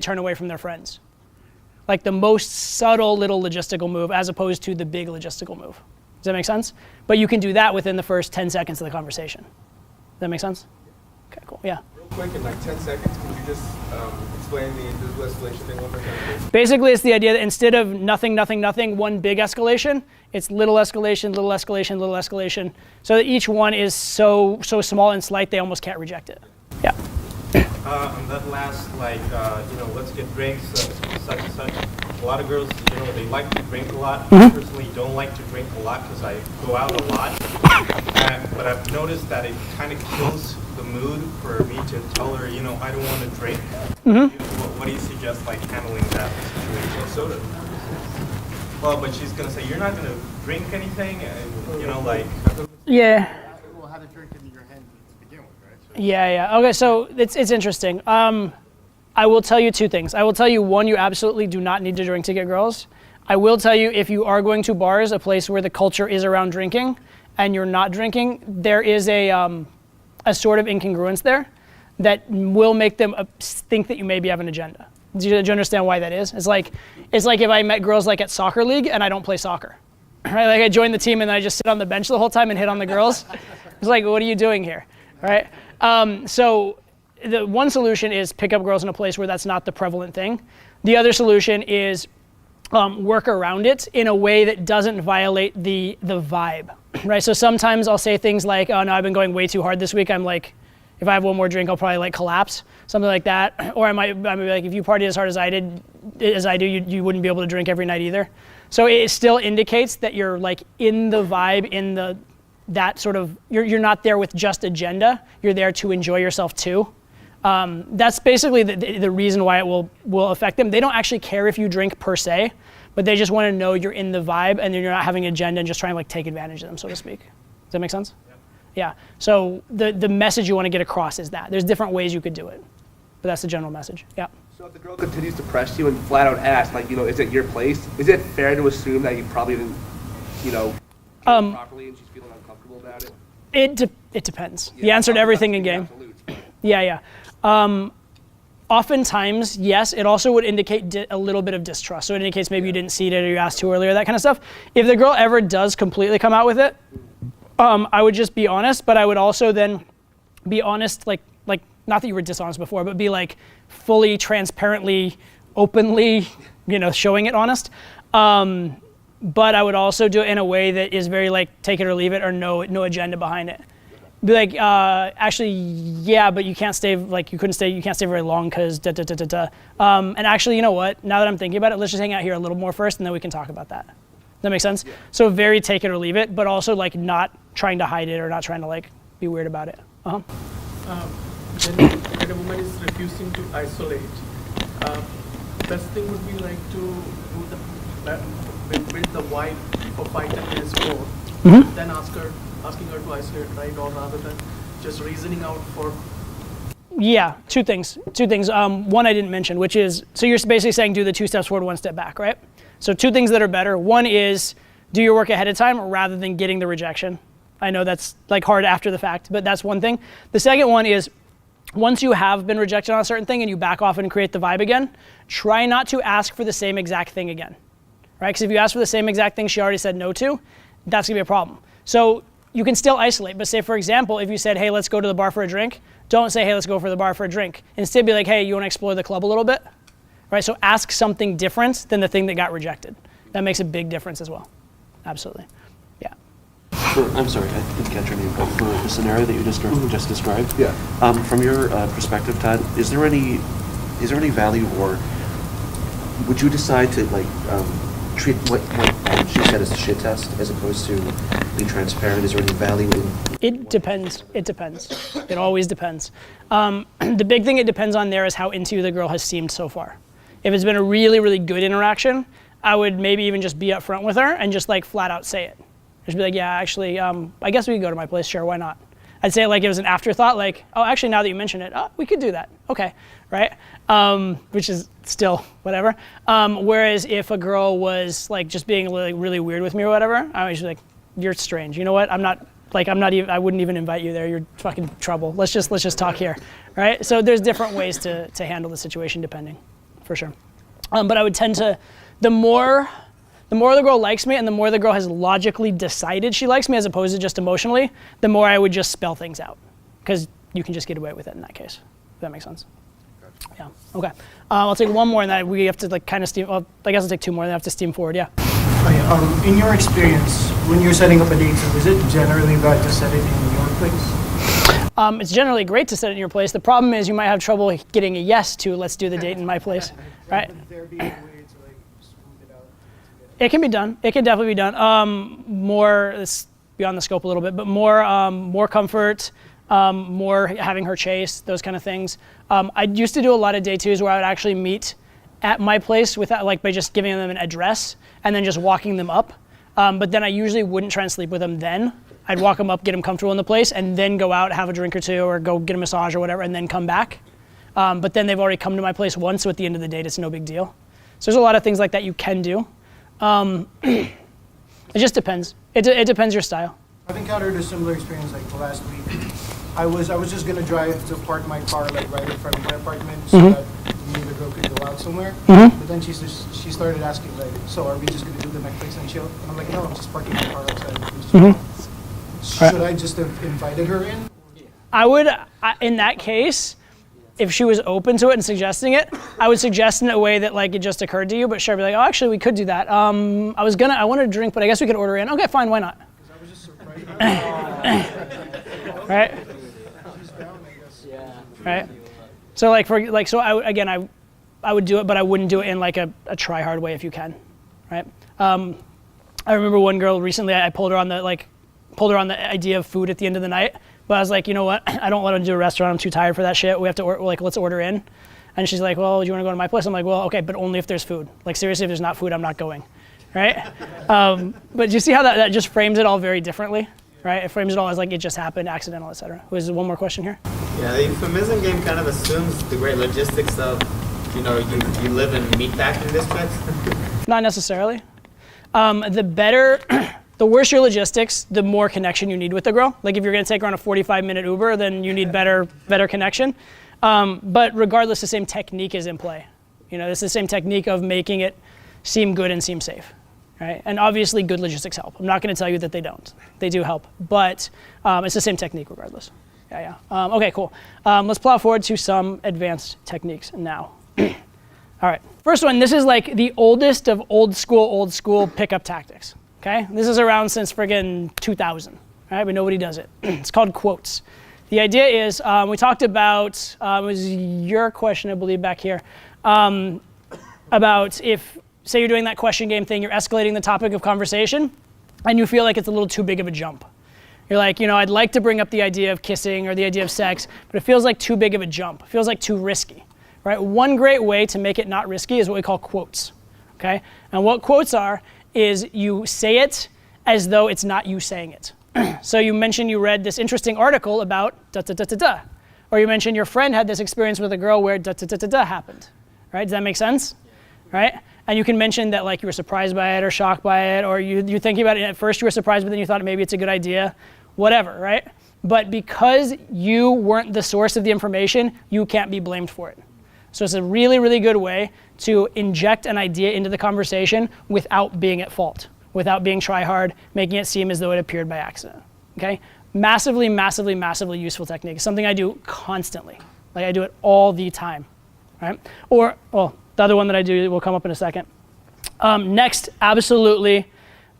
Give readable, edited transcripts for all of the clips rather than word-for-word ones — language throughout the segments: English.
turn away from their friends. Like the most subtle little logistical move as opposed to the big logistical move. Does that make sense? But you can do that within the first 10 seconds of the conversation. Does that make sense? Okay, cool, yeah. Real quick, in like 10 seconds, could you just explain the invisible escalation thing one more time? Basically, it's the idea that instead of nothing, nothing, nothing, one big escalation, it's little escalation, little escalation, little escalation, so that each one is so small and slight they almost can't reject it. Yeah. On that last, let's get drinks, such and such. A lot of girls, they like to drink a lot. I personally don't like to drink a lot because I go out a lot. But I've noticed that it kind of kills the mood for me to tell her, I don't want to drink. What do you suggest, handling that situation? Soda. Well, but she's gonna say you're not gonna drink anything, and Yeah. Well, how to drink in your hand to begin with, right? So Yeah. Okay, so it's interesting. I will tell you two things. I will tell you, one, you absolutely do not need to drink to get girls. I will tell you, if you are going to bars, a place where the culture is around drinking, and you're not drinking, there is a sort of incongruence there that will make them think that you maybe have an agenda. Do you understand why that is? It's like if I met girls at soccer league and I don't play soccer. Right? Like I joined the team and then I just sit on the bench the whole time and hit on the girls. It's like, what are you doing here? Right? So the one solution is pick up girls in a place where that's not the prevalent thing. The other solution is work around it in a way that doesn't violate the vibe. Right? So sometimes I'll say things like, oh no, I've been going way too hard this week. I'm like, if I have one more drink, I'll probably collapse, something like that. Or I might be like, if you partied as hard as I do, you wouldn't be able to drink every night either. So it still indicates that you're in the vibe, that sort of, you're not there with just agenda. You're there to enjoy yourself too. That's basically the reason why it will affect them. They don't actually care if you drink per se, but they just want to know you're in the vibe and you're not having an agenda and just trying to take advantage of them, so to speak. Does that make sense? Yeah, so the message you want to get across is that. There's different ways you could do it, but that's the general message, yeah. So if the girl continues to press you and flat out ask, is it your place? Is it fair to assume that you probably didn't, properly and she's feeling uncomfortable about it? It depends. You answered everything in game. Yeah. Oftentimes, yes, it also would indicate a little bit of distrust. So it indicates maybe you didn't see it or you asked too early or that kind of stuff. If the girl ever does completely come out with it, I would just be honest, but I would also then be honest, not that you were dishonest before, but be fully, transparently, openly, showing it honest. But I would also do it in a way that is very take it or leave it or no agenda behind it. Be actually, yeah, but you can't stay, you can't stay very long because and actually, you know what? Now that I'm thinking about it, let's just hang out here a little more first and then we can talk about that. Does that make sense? Yeah. So very take it or leave it, but also not trying to hide it or not trying to be weird about it. When a woman is refusing to isolate, best thing would be to build the vibe for 5-10 minutes more, then asking her to isolate, right? Or rather than just reasoning out for. Yeah, two things. One I didn't mention, which is, so you're basically saying do the 2 steps forward, 1 step back, right? So 2 things that are better. One is do your work ahead of time rather than getting the rejection. I know that's hard after the fact, but that's one thing. The second one is once you have been rejected on a certain thing and you back off and create the vibe again, try not to ask for the same exact thing again, right? Because if you ask for the same exact thing she already said no to, that's gonna be a problem. So you can still isolate, but say for example, if you said, hey, let's go to the bar for a drink, don't say, hey, let's go for the bar for a drink. Instead be like, hey, you wanna explore the club a little bit? Right, so ask something different than the thing that got rejected. That makes a big difference as well. Absolutely, yeah. I'm sorry, I didn't catch your name, but for the scenario that you just described, yeah. From your perspective, Todd, is there any value, or would you decide to treat what she said as a shit test as opposed to being transparent? Is there any value in? It depends. It always depends. The big thing it depends on there is how into you the girl has seemed so far. If it's been a really, really good interaction, I would maybe even just be upfront with her and just flat out say it. Just be like, yeah, actually, I guess we could go to my place, sure, why not? I'd say it it was an afterthought, oh, actually, now that you mention it, we could do that, okay, right? Which is still whatever. Whereas if a girl was just being really weird with me or whatever, I would just be like, you're strange. You know what? I wouldn't even invite you there. You're fucking trouble. Let's just talk here, right? So there's different ways to handle the situation depending. for sure. But I would tend to, the more the girl likes me and the more the girl has logically decided she likes me as opposed to just emotionally, the more I would just spell things out. Because you can just get away with it in that case, if that makes sense. Yeah, okay. I'll take one more and then we have to like kind of steam, well, I guess I'll take two more and then I have to steam forward, yeah. Okay, in your experience, when you're setting up a date, is it generally bad to set it in your place? It's generally great to set it in your place. The problem is you might have trouble getting a yes to let's do the date in my place, right? Would there be a way to like smooth it out? It can be done. It can definitely be done. More, it's beyond the scope a little bit, but more comfort, more having her chase, those kind of things. I used to do a lot of day twos where I would actually meet at my place without, like, by just giving them an address and then just walking them up. But then I usually wouldn't try and sleep with them then. I'd walk them up, get them comfortable in the place, and then go out, have a drink or two, or go get a massage or whatever, and then come back. But then they've already come to my place once, so at the end of the date, it's no big deal. So there's a lot of things like that you can do. It just depends. It depends your style. I've encountered a similar experience like last week. I was just gonna drive to park my car like right in front of my apartment so that me and the girl could go out somewhere. But then she started asking like, so are we just gonna do the Netflix and chill? And I'm like, no, I'm just parking my car outside. Should I just have invited her in? I would, in that case, if she was open to it and suggesting it, I would suggest in a way that like it just occurred to you, but sure, be like, oh, actually we could do that. I wanted a drink, but I guess we could order in. Okay, fine, why not? Because I was just surprised. Right? She's down, I guess. Right? So I would do it, but I wouldn't do it in like a try hard way if you can, right? I remember one girl recently, I pulled her on the idea of food at the end of the night, but I was like, you know what? I don't want to do a restaurant. I'm too tired for that shit. We have to let's order in. And she's like, well, do you want to go to my place? I'm like, well, okay, but only if there's food. Like seriously, if there's not food, I'm not going, right? But you see how that just frames it all very differently, right? It frames it all as like it just happened, accidental, etc. Was one more question here? Yeah, the euphemism game kind of assumes the great logistics of, you live in meatpacking districts. Not necessarily. The worse your logistics, the more connection you need with the girl. Like if you're gonna take her on a 45-minute Uber, then you need better connection. But regardless, the same technique is in play. It's the same technique of making it seem good and seem safe, right? And obviously good logistics help. I'm not gonna tell you that they don't. They do help, but it's the same technique regardless. Yeah. Okay, cool. Let's plow forward to some advanced techniques now. All right, first one, this is like the oldest of old school pickup tactics, okay? This is around since friggin' 2000, all right, but nobody does it. It's called quotes. The idea is, we talked about, it was your question, I believe, back here, about if, say you're doing that question game thing, you're escalating the topic of conversation, and you feel like it's a little too big of a jump. You're like, I'd like to bring up the idea of kissing or the idea of sex, but it feels like too big of a jump. It feels like too risky. Right? One great way to make it not risky is what we call quotes, okay? And what quotes are is you say it as though it's not you saying it. So you mentioned you read this interesting article about da-da-da-da-da. Or you mentioned your friend had this experience with a girl where da-da-da-da-da happened, right? Does that make sense? Right? And you can mention that like you were surprised by it or shocked by it, or you're thinking about it at first you were surprised, but then you thought maybe it's a good idea, whatever, right? But because you weren't the source of the information, you can't be blamed for it. So it's a really, really good way to inject an idea into the conversation without being at fault, without being try hard, making it seem as though it appeared by accident, okay? Massively, massively, massively useful technique. It's something I do constantly. Like I do it all the time, right? Or, well, the other one that I do will come up in a second. Next, absolutely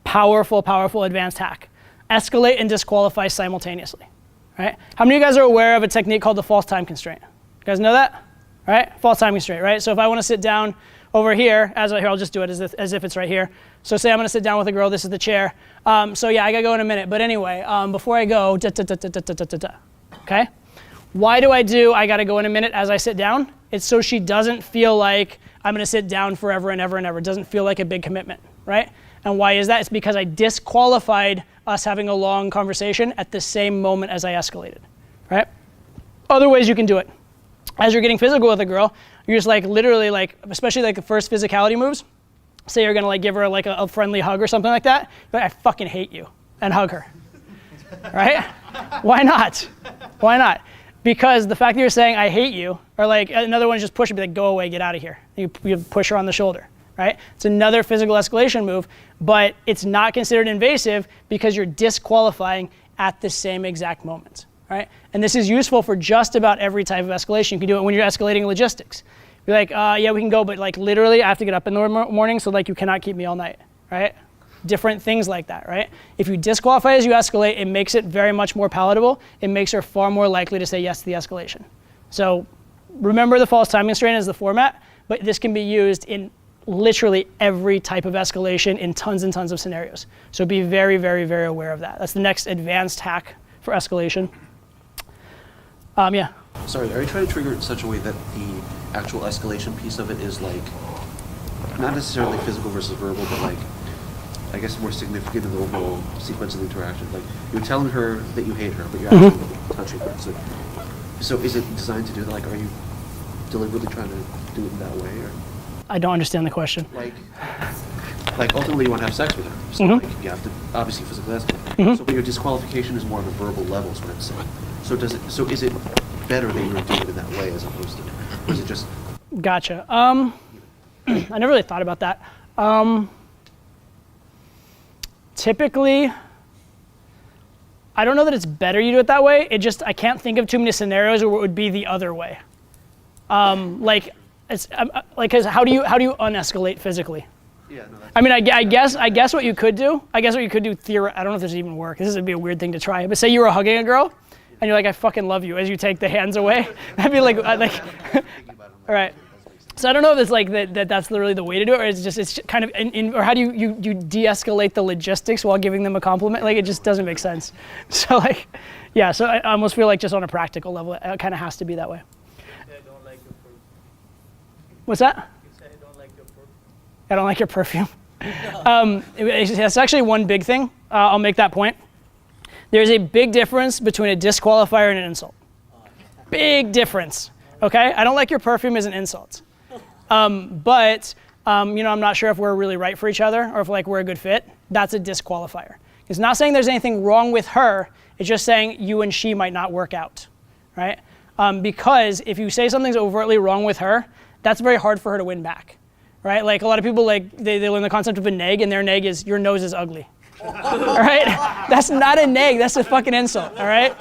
powerful, powerful advanced hack. Escalate and disqualify simultaneously, right? How many of you guys are aware of a technique called the false time constraint? You guys know that? Right? False time constraint, right? So if I want to sit down over here, I'll just do it as if it's right here. So say I'm going to sit down with a girl, this is the chair. So yeah, I got to go in a minute. But anyway, before I go, okay? Why do I got to go in a minute as I sit down? It's so she doesn't feel like I'm going to sit down forever and ever and ever. It doesn't feel like a big commitment, right? And why is that? It's because I disqualified us having a long conversation at the same moment as I escalated, right? Other ways you can do it. As you're getting physical with a girl, you're just like literally like, especially like the first physicality moves, say you're gonna like give her like a friendly hug or something like that, but I fucking hate you, and hug her, right? Why not? Why not? Because the fact that you're saying, I hate you, or like another one is just push it, be like, go away, get out of here. You push her on the shoulder, right? It's another physical escalation move, but it's not considered invasive because you're disqualifying at the same exact moment, right? And this is useful for just about every type of escalation. You can do it when you're escalating logistics. Be like, yeah, we can go, but like literally I have to get up in the morning, so like you cannot keep me all night, right? Different things like that, right? If you disqualify as you escalate, it makes it very much more palatable. It makes her far more likely to say yes to the escalation. So remember the false time constraint as the format, but this can be used in literally every type of escalation in tons and tons of scenarios. So be very, very, very aware of that. That's the next advanced hack for escalation. Yeah. Sorry, are you trying to trigger it in such a way that the actual escalation piece of it is like, not necessarily physical versus verbal, but like, I guess more significant in the overall sequence of the interaction? Like, you're telling her that you hate her, but you're actually touching her. So is it designed to do that? Like, are you deliberately trying to do it in that way? Or? I don't understand the question. Like ultimately you want to have sex with her. So like, you have to obviously physically escalate. So but your disqualification is more of a verbal level is what I'm saying. So is it better that you're doing it in that way as opposed to, or is it just? Gotcha. I never really thought about that. Typically, I don't know that it's better you do it that way. I can't think of too many scenarios where it would be the other way. Like, cause how do you unescalate physically? Yeah, no, that's I mean, I guess what you could do, I don't know if this would even work. This would be a weird thing to try. But say you were hugging a girl, and you're like, I fucking love you, as you take the hands away. That'd be like, all right. So I don't know if it's like that's literally the way to do it, or it's kind of, or how do you de-escalate the logistics while giving them a compliment? Like, it just doesn't make sense. So like, yeah, so I almost feel like just on a practical level, it kind of has to be that way. I don't like your perfume. What's that? You say I don't like your perfume. I don't like your perfume. That's actually one big thing. I'll make that point. There's a big difference between a disqualifier and an insult. Big difference, okay? I don't like your perfume is an insult. But I'm not sure if we're really right for each other or if like we're a good fit. That's a disqualifier. It's not saying there's anything wrong with her. It's just saying you and she might not work out, right? Because if you say something's overtly wrong with her, that's very hard for her to win back, right? Like a lot of people, like they learn the concept of a neg, and their neg is your nose is ugly. All right? That's not a neg, that's a fucking insult, all right?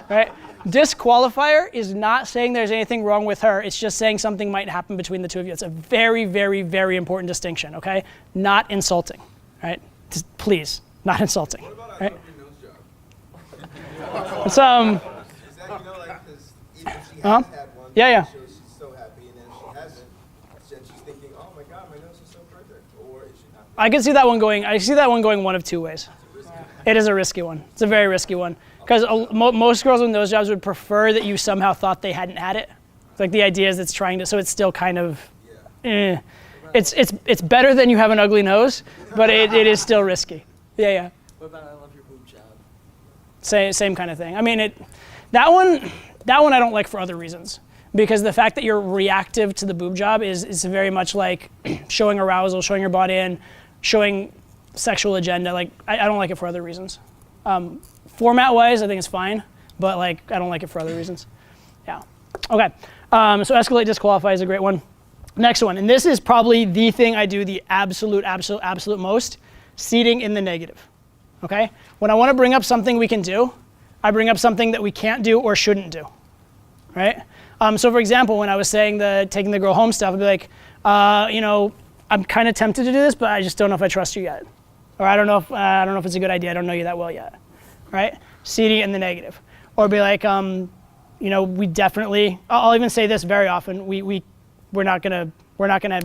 Right? Disqualifier is not saying there's anything wrong with her, it's just saying something might happen between the two of you. It's a very, very, very important distinction, okay? Not insulting, right? Just please, not insulting, What about right? your nose job? It's, Is that, like, because even she has Uh-huh. had one, Yeah. it shows she's so happy, and then she hasn't, and she's thinking, oh my God, my nose is so perfect, or is she not? I see that one going one of two ways. It is a risky one. It's a very risky one. Because most girls with nose jobs would prefer that you somehow thought they hadn't had it. Like the idea is it's trying to, so it's still kind of, It's better than you have an ugly nose, but it is still risky. Yeah. What about I love your boob job? Same kind of thing. I mean, that one I don't like for other reasons. Because the fact that you're reactive to the boob job is very much like showing arousal, showing your body in, showing sexual agenda. Like, I don't like it for other reasons. Format-wise, I think it's fine, but like I don't like it for other reasons. Yeah. Okay. So escalate, disqualify is a great one. Next one, and this is probably the thing I do the absolute most, seeding in the negative. Okay? When I want to bring up something we can do, I bring up something that we can't do or shouldn't do. Right? So for example, when I was saying taking the girl home stuff, I'd be like, I'm kind of tempted to do this, but I just don't know if I trust you yet. Or I don't know if it's a good idea. I don't know you that well yet. Right? Seeding in the negative. Or be like, we definitely, I'll even say this very often, we're not gonna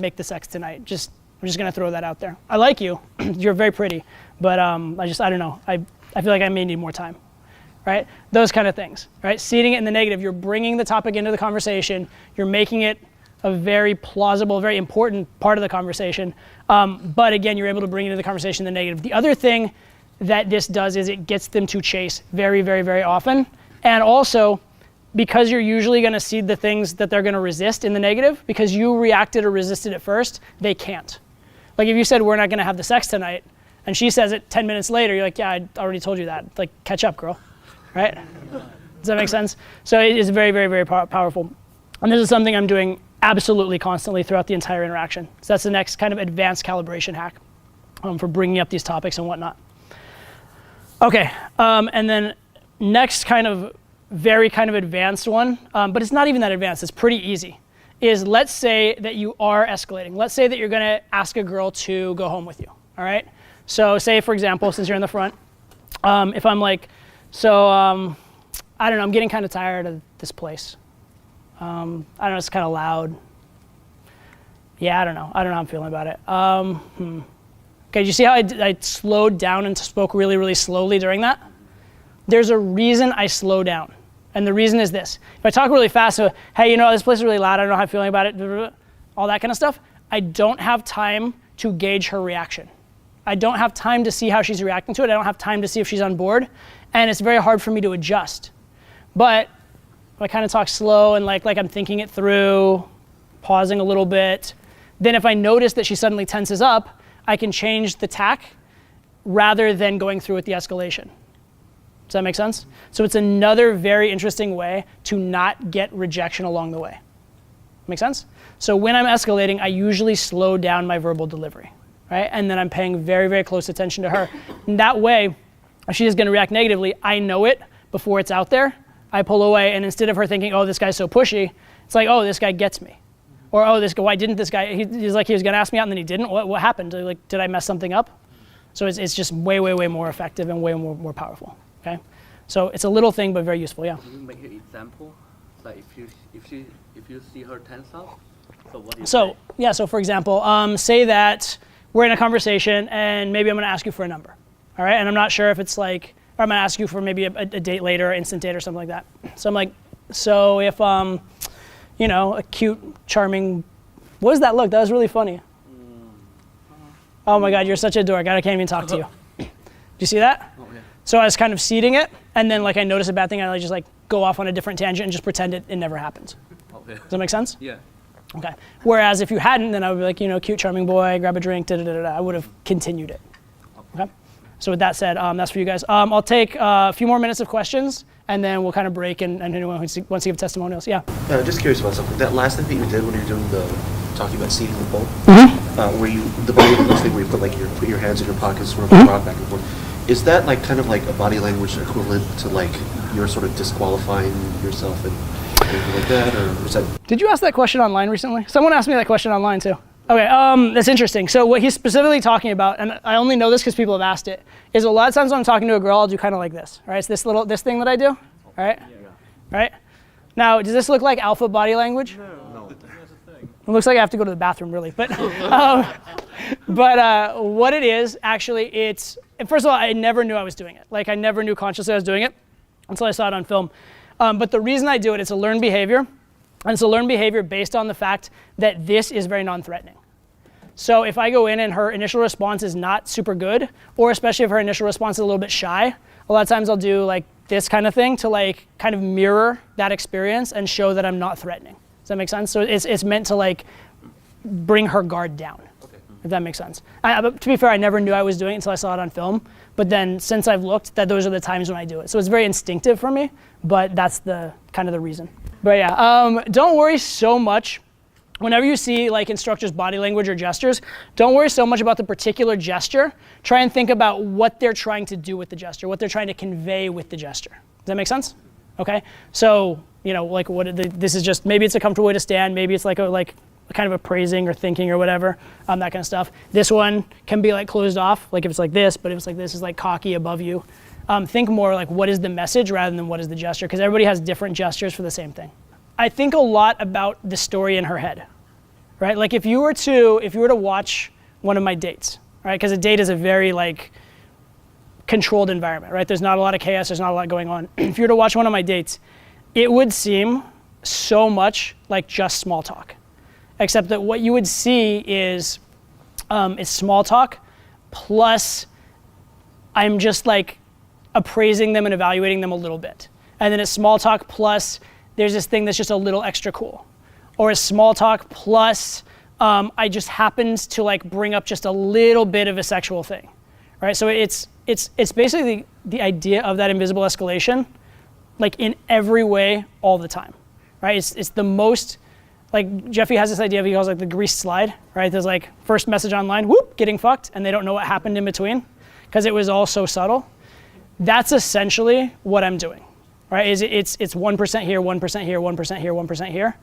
make the sex tonight. I'm just gonna throw that out there. I like you, you're very pretty, but I don't know. I feel like I may need more time. Right? Those kind of things, right? Seeding it in the negative, you're bringing the topic into the conversation, you're making it a very plausible, very important part of the conversation, but again, you're able to bring into the conversation the negative. The other thing that this does is it gets them to chase very, very, very often, and also, because you're usually gonna seed the things that they're gonna resist in the negative, because you reacted or resisted at first, they can't. Like if you said, we're not gonna have the sex tonight, and she says it 10 minutes later, you're like, yeah, I already told you that. Like, catch up, girl. Right? Does that make sense? So it is very, very, very powerful. And this is something I'm doing absolutely constantly throughout the entire interaction. So that's the next kind of advanced calibration hack for bringing up these topics and whatnot. Okay, and then next kind of very kind of advanced one, but it's not even that advanced, it's pretty easy, is let's say that you are escalating. Let's say that you're gonna ask a girl to go home with you, all right? So say, for example, since you're in the front, if I'm like, I don't know, I'm getting kind of tired of this place. I don't know, it's kind of loud. Yeah, I don't know how I'm feeling about it. Okay, do you see how I slowed down and spoke really, really slowly during that? There's a reason I slow down. And the reason is this. If I talk really fast, so, hey, this place is really loud, I don't know how I'm feeling about it, all that kind of stuff, I don't have time to gauge her reaction. I don't have time to see how she's reacting to it. I don't have time to see if she's on board. And it's very hard for me to adjust. But if I kind of talk slow and like I'm thinking it through, pausing a little bit, then if I notice that she suddenly tenses up, I can change the tack rather than going through with the escalation. Does that make sense? So it's another very interesting way to not get rejection along the way. Make sense? So when I'm escalating, I usually slow down my verbal delivery, right? And then I'm paying very, very close attention to her. And that way, if she is going to react negatively, I know it before it's out there. I pull away, and instead of her thinking, oh, this guy's so pushy, it's like, oh, this guy gets me. Or, oh, why didn't this guy, he's like, he was going to ask me out and then he didn't. What happened? Did I mess something up? So it's just way, way, way more effective and way more powerful, okay? So it's a little thing, but very useful, yeah. Can you make an example? Like if you see her tense up, so what do you So, say? yeah, so for example, say that we're in a conversation and maybe I'm going to ask you for a number, all right? And I'm not sure if it's like, or I'm going to ask you for maybe a date later, instant date or something like that. So I'm like, so if, a cute, charming, what was that look? That was really funny. Oh my God, you're such a dork. I can't even talk to you. Do you see that? Oh, yeah. So I was kind of seeding it, and then I notice a bad thing, I just go off on a different tangent and just pretend it never happened. Okay. Does that make sense? Yeah. Okay. Whereas if you hadn't, then I would be like, cute, charming boy, grab a drink, I would have continued it. Okay. So with that said, that's for you guys. I'll take a few more minutes of questions, and then we'll kind of break, and anyone who wants to give testimonials, yeah. Just curious about something. That last thing that you did when you were doing talking about seating the bowl, where the body language thing where you put your hands in your pockets, sort of rock back and forth. Is that kind of like a body language equivalent to you're sort of disqualifying yourself and anything like that, or is that? Did you ask that question online recently? Someone asked me that question online too. Okay, that's interesting. So what he's specifically talking about, and I only know this because people have asked it, is a lot of times when I'm talking to a girl, I'll do kind of like this, right? It's this thing that I do, right? Yeah. Right? Now, does this look like alpha body language? No. It looks like I have to go to the bathroom, really. But, what it is, actually, first of all, I never knew I was doing it. I never knew consciously I was doing it until I saw it on film. But the reason I do it, it's a learned behavior. And it's a learned behavior based on the fact that this is very non-threatening. So if I go in and her initial response is not super good, or especially if her initial response is a little bit shy, a lot of times I'll do this kind of thing to kind of mirror that experience and show that I'm not threatening. Does that make sense? So it's meant to bring her guard down, if that makes sense. But to be fair, I never knew I was doing it until I saw it on film. But then since I've looked, those are the times when I do it. So it's very instinctive for me, but that's the kind of the reason. But yeah, don't worry so much. Whenever you see instructors' body language or gestures, don't worry so much about the particular gesture. Try and think about what they're trying to do with the gesture, what they're trying to convey with the gesture. Does that make sense? Okay. So this is just, maybe it's a comfortable way to stand, maybe it's a kind of appraising or thinking or whatever, that kind of stuff. This one can be closed off, if it's like this, but if it's like this, is cocky above you. Think more what is the message rather than what is the gesture, because everybody has different gestures for the same thing. I think a lot about the story in her head, right? If you were to watch one of my dates, right? Because a date is a very controlled environment, right? There's not a lot of chaos, there's not a lot going on. If you were to watch one of my dates, it would seem so much like just small talk, except that what you would see is small talk plus I'm just appraising them and evaluating them a little bit. And then it's small talk plus there's this thing that's just a little extra cool. Or it's small talk plus I just happened to bring up just a little bit of a sexual thing, right? So it's basically the idea of that invisible escalation like in every way, all the time, right? It's the most, like Jeffy has this idea he calls like the greased slide, right? There's like first message online, whoop, getting fucked, and they don't know what happened in between because it was all so subtle. That's essentially what I'm doing, right? It's 1% here, 1% here, 1% here, 1% here.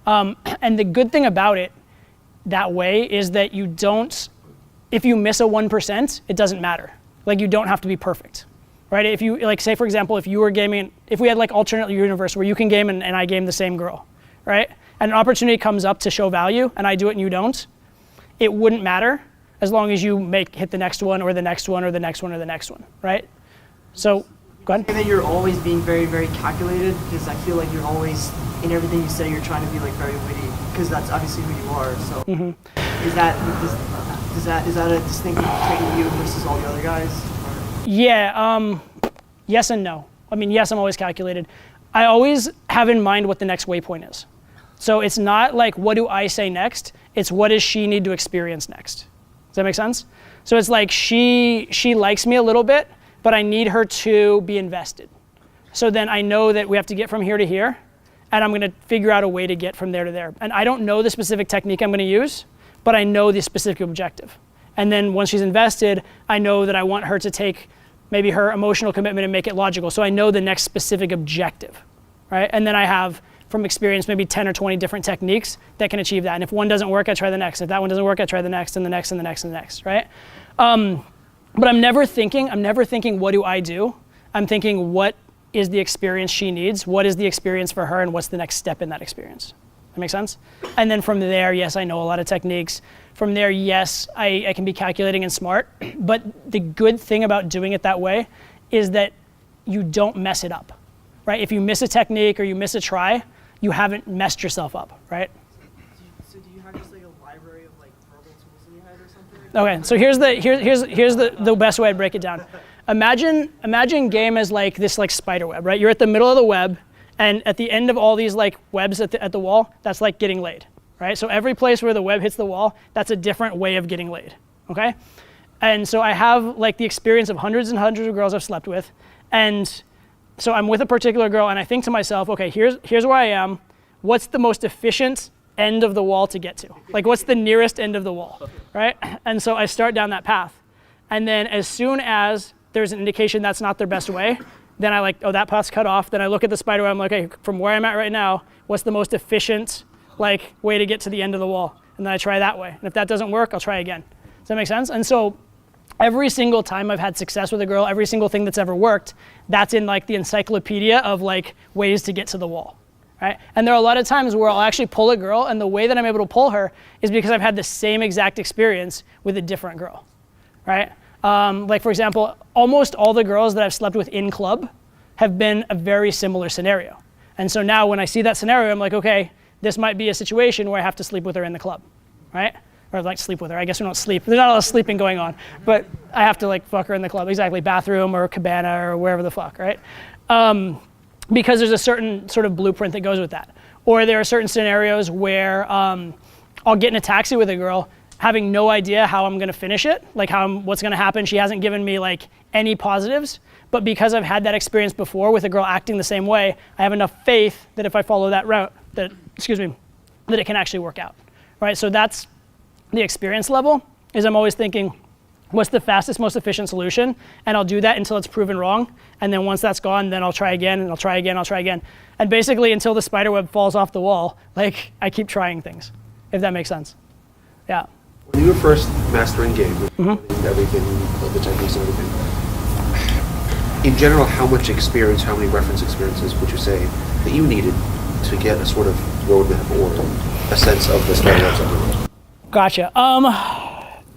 And the good thing about it that way is that you don't, if you miss a 1%, it doesn't matter. Like you don't have to be perfect, right? If you, like say for example, if you were gaming, if we had like alternate universe where you can game and I game the same girl, right? And an opportunity comes up to show value and I do it and you don't, it wouldn't matter as long as you hit the next one or the next one or the next one or the next one, right? So, go ahead. And then you're always being very, very calculated because I feel like you're always, in everything you say, you're trying to be like very witty because that's obviously who you are. So is that a distinctive trait of you versus all the other guys? Or? Yeah, yes and no. I mean, yes, I'm always calculated. I always have in mind what the next waypoint is. So it's not like, what do I say next? It's what does she need to experience next? Does that make sense? So it's like she likes me a little bit, but I need her to be invested. So then I know that we have to get from here to here, and I'm gonna figure out a way to get from there to there. And I don't know the specific technique I'm gonna use, but I know the specific objective. And then once she's invested, I know that I want her to take maybe her emotional commitment and make it logical. So I know the next specific objective, right? And then I have, from experience, maybe 10 or 20 different techniques that can achieve that. And if one doesn't work, I try the next. If that one doesn't work, I try the next and the next and the next and the next, right? But I'm never thinking, what do I do? I'm thinking, what is the experience she needs? What is the experience for her? And what's the next step in that experience? That make sense? And then from there, yes, I know a lot of techniques. From there, yes, I can be calculating and smart. But the good thing about doing it that way is that you don't mess it up, right? If you miss a technique or you miss a try, you haven't messed yourself up, right? So do you have just like a library of like verbal tools in your head or something? Okay, so here's the best way I'd break it down. Imagine game as like this like spider web, right? You're at the middle of the web, and at the end of all these like webs at the wall, that's like getting laid, right? So every place where the web hits the wall, that's a different way of getting laid, okay? And so I have like the experience of hundreds and hundreds of girls I've slept with, and so I'm with a particular girl, and I think to myself, okay, here's where I am. What's the most efficient end of the wall to get to? Like, what's the nearest end of the wall, right? And so I start down that path. And then as soon as there's an indication that's not their best way, then I like, oh, that path's cut off. Then I look at the spider web, I'm like, okay, from where I'm at right now, what's the most efficient like way to get to the end of the wall? And then I try that way. And if that doesn't work, I'll try again. Does that make sense? And so every single time I've had success with a girl, every single thing that's ever worked, that's in like the encyclopedia of like ways to get to the wall, right? And there are a lot of times where I'll actually pull a girl, and the way that I'm able to pull her is because I've had the same exact experience with a different girl, right? Like for example, almost all the girls that I've slept with in club have been a very similar scenario. And so now when I see that scenario, I'm like, okay, this might be a situation where I have to sleep with her in the club, right? Or like sleep with her. I guess we don't sleep. There's not a lot of sleeping going on, but I have to like fuck her in the club. Exactly, bathroom or cabana or wherever the fuck, right? Because there's a certain sort of blueprint that goes with that. Or there are certain scenarios where I'll get in a taxi with a girl having no idea how I'm gonna finish it, like what's gonna happen. She hasn't given me like any positives, but because I've had that experience before with a girl acting the same way, I have enough faith that if I follow that route, that it can actually work out, right? So that's the experience level, is I'm always thinking, what's the fastest, most efficient solution? And I'll do that until it's proven wrong. And then once that's gone, then I'll try again, and I'll try again, I'll try again. And basically until the spider web falls off the wall, like I keep trying things, if that makes sense. Yeah. When you were first mastering game, everything, the techniques and everything, in general, how much experience, how many reference experiences would you say that you needed to get a sort of roadmap or a sense of the spider webs everywhere? Gotcha.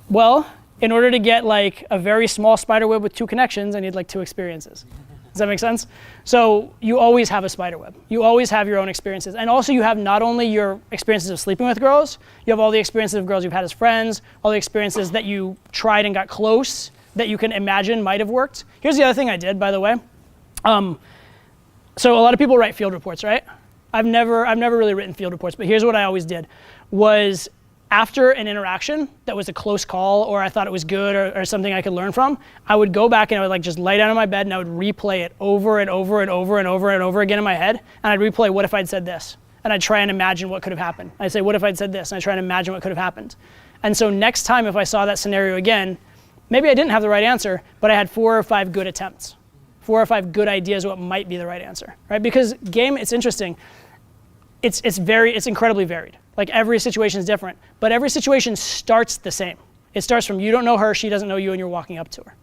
Well, in order to get like a very small spider web with 2 connections, I need like 2 experiences. Does that make sense? So you always have a spider web. You always have your own experiences. And also you have not only your experiences of sleeping with girls, you have all the experiences of girls you've had as friends, all the experiences that you tried and got close that you can imagine might have worked. Here's the other thing I did, by the way. So a lot of people write field reports, right? I've never really written field reports, but here's what I always did, was after an interaction that was a close call or I thought it was good or something I could learn from, I would go back and I would like just lie down on my bed and I would replay it over and over and over and over and over again in my head. And I'd replay, what if I'd said this? And I'd try and imagine what could have happened. I'd say, what if I'd said this? And I'd try and imagine what could have happened. And so next time if I saw that scenario again, maybe I didn't have the right answer, but I had 4 or 5 good attempts. 4 or 5 good ideas what might be the right answer, right? Because game, it's interesting. It's incredibly varied. Like every situation is different, but every situation starts the same. It starts from you don't know her, she doesn't know you, and you're walking up to her,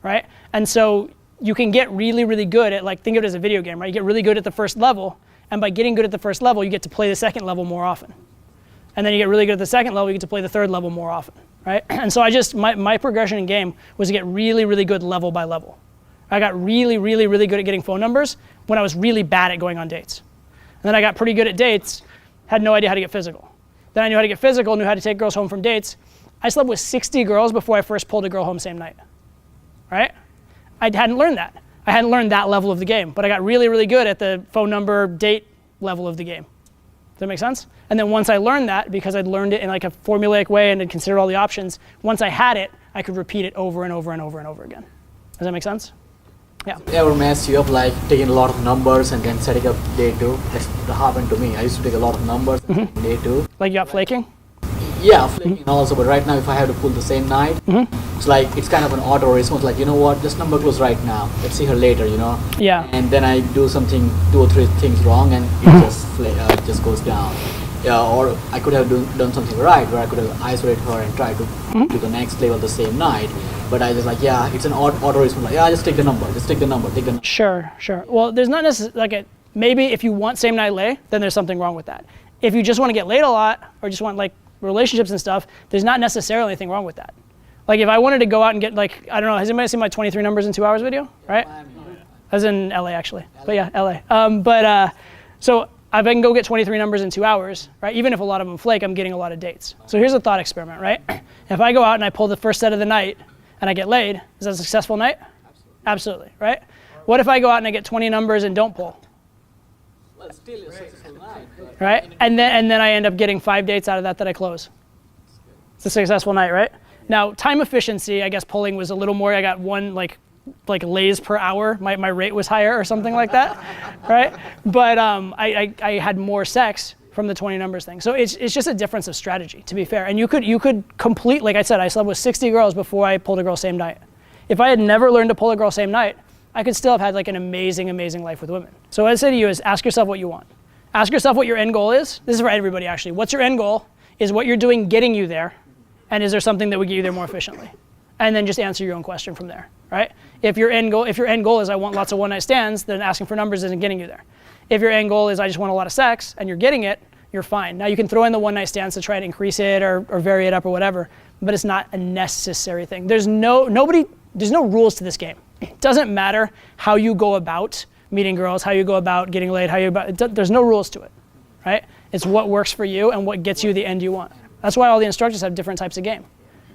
right? And so you can get really, really good at, like, think of it as a video game, right? You get really good at the first level, and by getting good at the first level, you get to play the second level more often. And then you get really good at the second level, you get to play the third level more often, right? And so my progression in game was to get really, really good level by level. I got really, really, really good at getting phone numbers when I was really bad at going on dates. And then I got pretty good at dates, had no idea how to get physical. Then I knew how to get physical, knew how to take girls home from dates. I slept with 60 girls before I first pulled a girl home same night, right? I hadn't learned that. I hadn't learned that level of the game, but I got really, really good at the phone number date level of the game. Does that make sense? And then once I learned that, because I'd learned it in like a formulaic way and had considered all the options, once I had it, I could repeat it over and over and over and over again. Does that make sense? Yeah. Ever mess you up like taking a lot of numbers and then setting up day 2? That's what happened to me. I used to take a lot of numbers day 2. Like you got flaking? Yeah, flaking also, but right now if I have to pull the same night, it's like, it's kind of an auto response, like, you know what, this number close right now, let's see her later, you know? Yeah. And then I do something, 2 or 3 things wrong and it just goes down. Yeah, or I could have done something right, where I could have isolated her and tried to do the next level the same night. But I just like, yeah, it's an auto response, like, yeah, just take the number, take the number. Sure. Well, there's not necessarily, like, maybe if you want same night lay, then there's something wrong with that. If you just want to get laid a lot, or just want like relationships and stuff, there's not necessarily anything wrong with that. Like if I wanted to go out and get like, I don't know, has anybody seen my 23 numbers in 2 hours video, right? I was in LA actually, but yeah, LA. So if I can go get 23 numbers in 2 hours, right? Even if a lot of them flake, I'm getting a lot of dates. So here's a thought experiment, right? If I go out and I pull the first set of the night and I get laid, is that a successful night? Absolutely, right? What if I go out and I get 20 numbers and don't pull? Well, still a successful night. Right? And then I end up getting 5 dates out of that I close. It's a successful night, right? Now, time efficiency, I guess pulling was a little more. I got 1 like lays per hour. My rate was higher or something like that, right? But I had more sex from the 20 numbers thing. So it's just a difference of strategy, to be fair. And you could complete, like I said, I slept with 60 girls before I pulled a girl same night. If I had never learned to pull a girl same night, I could still have had like an amazing, amazing life with women. So what I say to you is ask yourself what you want. Ask yourself what your end goal is. This is for everybody actually. What's your end goal? Is what you're doing getting you there? And is there something that would get you there more efficiently? And then just answer your own question from there, right? If your end goal is I want lots of one night stands, then asking for numbers isn't getting you there. If your end goal is I just want a lot of sex and you're getting it, you're fine. Now you can throw in the one night stands to try to increase it or vary it up or whatever, but it's not a necessary thing. There's no rules to this game. It doesn't matter how you go about meeting girls, how you go about getting laid, there's no rules to it, right? It's what works for you and what gets you the end you want. That's why all the instructors have different types of game,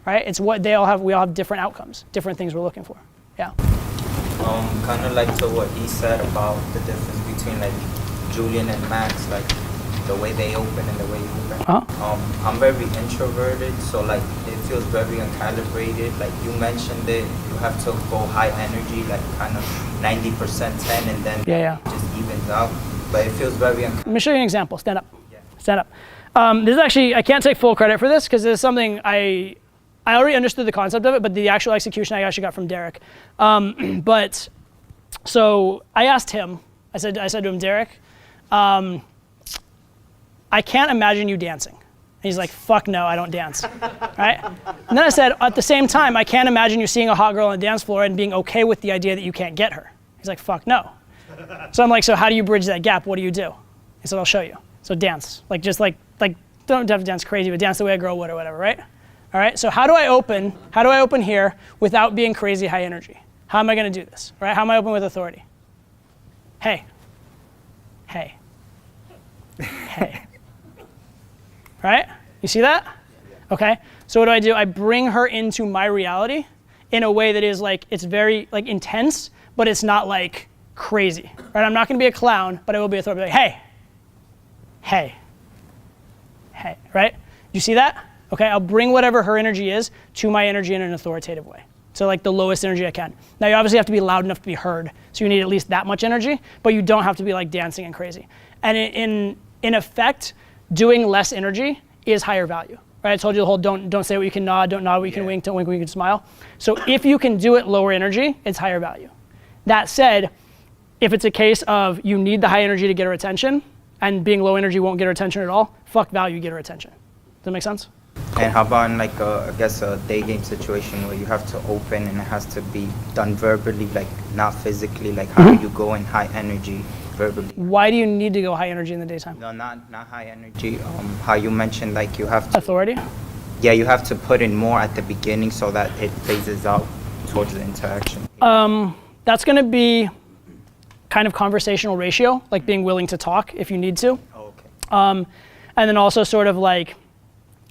right? It's what we all have different outcomes, different things we're looking for, yeah. Kind of like to what he said about the difference between like Julian and Max, like the way they open and the way you open. I'm very introverted, so like it feels very uncalibrated. Like you mentioned it, you have to go high energy, like kind of 90% 10, and then it just evens out. But it feels very Let me show you an example. Stand up. Yeah. Stand up. This is actually, I can't take full credit for this because this is something I already understood the concept of it, but the actual execution I actually got from Derek. But so I asked him. I said to him, Derek, I can't imagine you dancing. And he's like, fuck no, I don't dance, right? And then I said, at the same time, I can't imagine you seeing a hot girl on the dance floor and being okay with the idea that you can't get her. He's like, fuck no. So I'm like, so how do you bridge that gap? What do you do? He said, I'll show you. So dance, like don't have to dance crazy, but dance the way a girl would or whatever, right? All right, so how do I open here without being crazy high energy? How am I gonna do this, right? How am I open with authority? Hey. Right? You see that? Okay, so what do? I bring her into my reality in a way that is like, it's very like intense, but it's not like crazy, right? I'm not gonna be a clown, but I will be authoritative. Like, hey, right? You see that? Okay, I'll bring whatever her energy is to my energy in an authoritative way. So like the lowest energy I can. Now you obviously have to be loud enough to be heard. So you need at least that much energy, but you don't have to be like dancing and crazy. And in effect, doing less energy is higher value. Right? I told you the whole don't say what you can nod, don't nod what you can wink, don't wink what you can smile. So if you can do it lower energy, it's higher value. That said, if it's a case of you need the high energy to get her attention, and being low energy won't get her attention at all, fuck value, get her attention. Does that make sense? And how about in like I guess a day game situation where you have to open and it has to be done verbally, like not physically, like how do you go in high energy verbally? Why do you need to go high energy in the daytime? No, not high energy. How you mentioned like you have to. Authority? Yeah, you have to put in more at the beginning so that it phases out towards the interaction. That's gonna be kind of conversational ratio, like being willing to talk if you need to. Oh, okay. And then also sort of like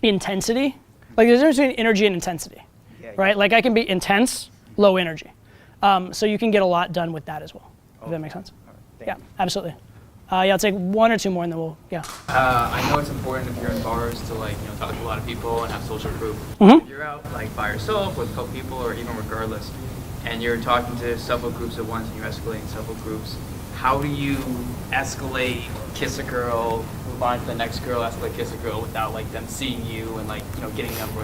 intensity. Like there's a difference between energy and intensity, right? Like I can be intense, low energy. So you can get a lot done with that as well. Does that make sense? Yeah, absolutely. Yeah, I'll take one or two more and then we'll, yeah. I know it's important if you're in bars to like, talk to a lot of people and have social proof. Mm-hmm. If you're out like by yourself with a couple people or even regardless, and you're talking to several groups at once and you're escalating several groups, how do you escalate, kiss a girl, move on to the next girl, escalate, kiss a girl without like them seeing you and like, getting number.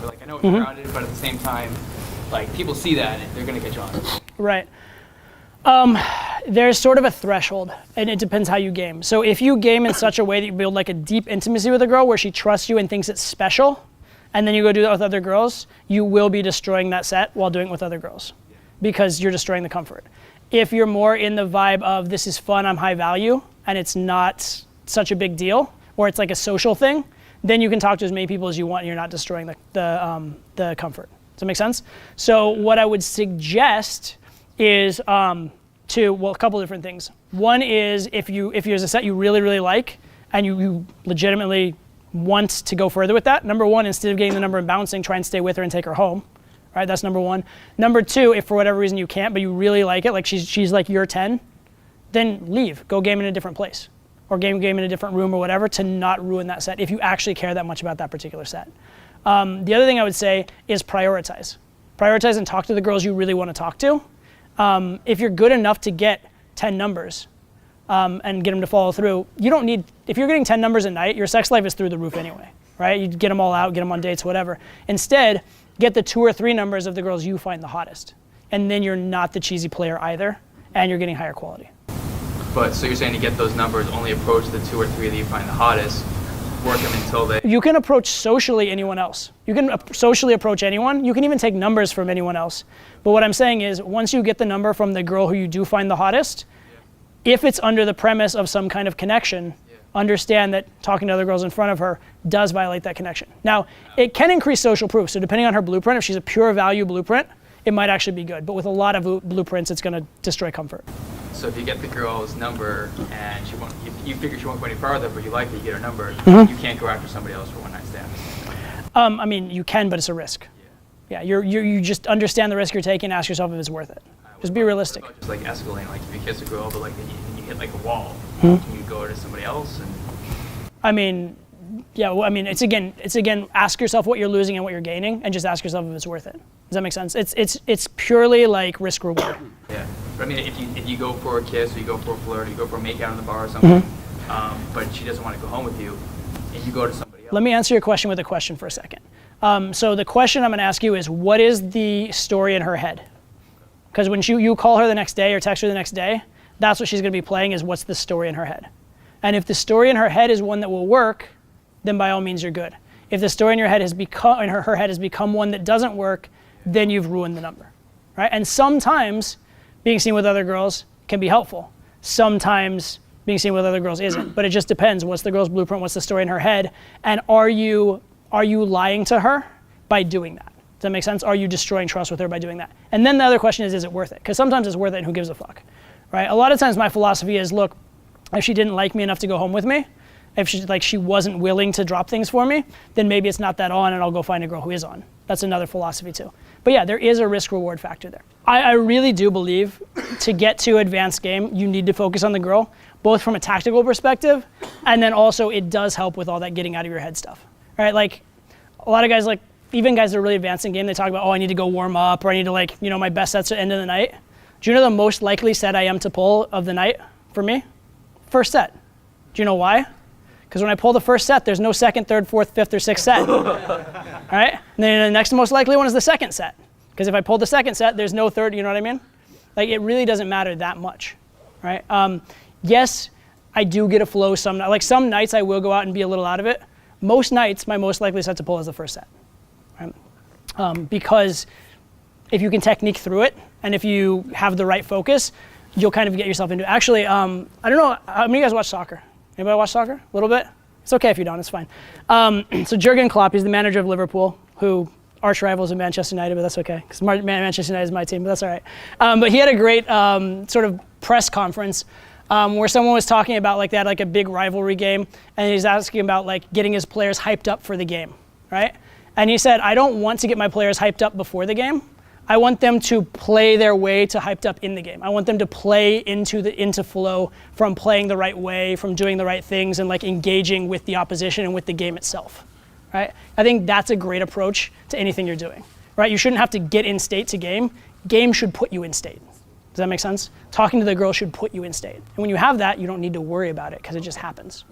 Like I know it's crowded, but at the same time, like people see that and they're gonna get you on. Right. There's sort of a threshold, and it depends how you game. So if you game in such a way that you build like a deep intimacy with a girl where she trusts you and thinks it's special, and then you go do that with other girls, you will be destroying that set while doing it with other girls because you're destroying the comfort. If you're more in the vibe of this is fun, I'm high value, and it's not such a big deal, or it's like a social thing, then you can talk to as many people as you want and you're not destroying the comfort. Does that make sense? So what I would suggest is a couple different things. One is if there's a set you really, really like and you legitimately want to go further with that, number one, instead of getting the number and bouncing, try and stay with her and take her home. Right, that's number one. Number two, if for whatever reason you can't, but you really like it, like she's like your 10, then leave, go game in a different place or game in a different room or whatever to not ruin that set if you actually care that much about that particular set. The other thing I would say is prioritize. Prioritize and talk to the girls you really want to talk to. If you're good enough to get 10 numbers and get them to follow through, you don't need, if you're getting 10 numbers a night, your sex life is through the roof anyway, right? You get them all out, get them on dates, whatever. Instead, get the 2 or 3 numbers of the girls you find the hottest. And then you're not the cheesy player either, and you're getting higher quality. But so you're saying to get those numbers, only approach the 2 or 3 that you find the hottest, work them until they... You can approach socially anyone else. You can socially approach anyone. You can even take numbers from anyone else. But what I'm saying is, once you get the number from the girl who you do find the hottest, if it's under the premise of some kind of connection, understand that talking to other girls in front of her does violate that connection. Now, it can increase social proof. So depending on her blueprint, if she's a pure value blueprint, it might actually be good. But with a lot of blueprints, it's going to destroy comfort. So if you get the girl's number and you figure she won't go any farther, but you like it, you get her number, Mm-hmm. you can't go after somebody else for one night stand. I mean, you can, but it's a risk. Yeah, you just understand the risk you're taking, ask yourself if it's worth it. Just be realistic. What about just like escalating, like if you kiss a girl, but like you hit like a wall, Hmm? can you go to somebody else? And I mean, yeah, well, I mean, it's again, ask yourself what you're losing and what you're gaining, and just ask yourself if it's worth it. Does that make sense? It's purely like risk reward. yeah, but I mean, if you go for a kiss, or you go for a flirt, or you go for a make out in the bar or something, but she doesn't want to go home with you, and you go to somebody else. Let me answer your question with a question for a second. So the question I'm going to ask you is, what is the story in her head? Because when you call her the next day or text her the next day, that's what she's going to be playing, is what's the story in her head. And if the story in her head is one that will work, then by all means you're good. If the story in your head has become, in her head has become one that doesn't work, then you've ruined the number, right? And sometimes being seen with other girls can be helpful. Sometimes being seen with other girls isn't, but it just depends. What's the girl's blueprint? What's the story in her head? And are you lying to her by doing that? Does that make sense? Are you destroying trust with her by doing that? And then the other question is it worth it? Because sometimes it's worth it and who gives a fuck, right? A lot of times my philosophy is, look, if she didn't like me enough to go home with me, if she wasn't willing to drop things for me, then maybe it's not that on and I'll go find a girl who is on. That's another philosophy too. But yeah, there is a risk reward factor there. I really do believe to get to advanced game, you need to focus on the girl, both from a tactical perspective, and then also it does help with all that getting out of your head stuff, right? Like, a lot of guys, like, even guys that are really advanced in game, they talk about, oh, I need to go warm up, or I need to, like, you know, my best set's at the end of the night. Do you know the most likely set I am to pull of the night for me? First set. Do you know why? Because when I pull the first set, there's no second, third, fourth, fifth, or sixth set. All right? And then the next most likely one is the second set. Because if I pull the second set, there's no third, you know what I mean? Like, it really doesn't matter that much, right? Yes, I do get a flow some nights I will go out and be a little out of it. Most nights, my most likely set to pull is the first set, right? Because if you can technique through it, and if you have the right focus, you'll kind of get yourself into it. Actually, I don't know, how many of you guys watch soccer? Anybody watch soccer? A little bit? It's okay if you don't, it's fine. So Jurgen Klopp, he's the manager of Liverpool, who arch rivals in Manchester United, but that's okay, because Manchester United is my team, but that's all right. But he had a great sort of press conference where someone was talking about, like, they had like a big rivalry game, and he's asking about, like, getting his players hyped up for the game, right? And he said, I don't want to get my players hyped up before the game. I want them to play their way to hyped up in the game. I want them to play into flow from playing the right way, from doing the right things, and, like, engaging with the opposition and with the game itself, right? I think that's a great approach to anything you're doing, right? You shouldn't have to get in state to game. Game should put you in state. Does that make sense? Talking to the girl should put you in state. And when you have that, you don't need to worry about it because it just happens.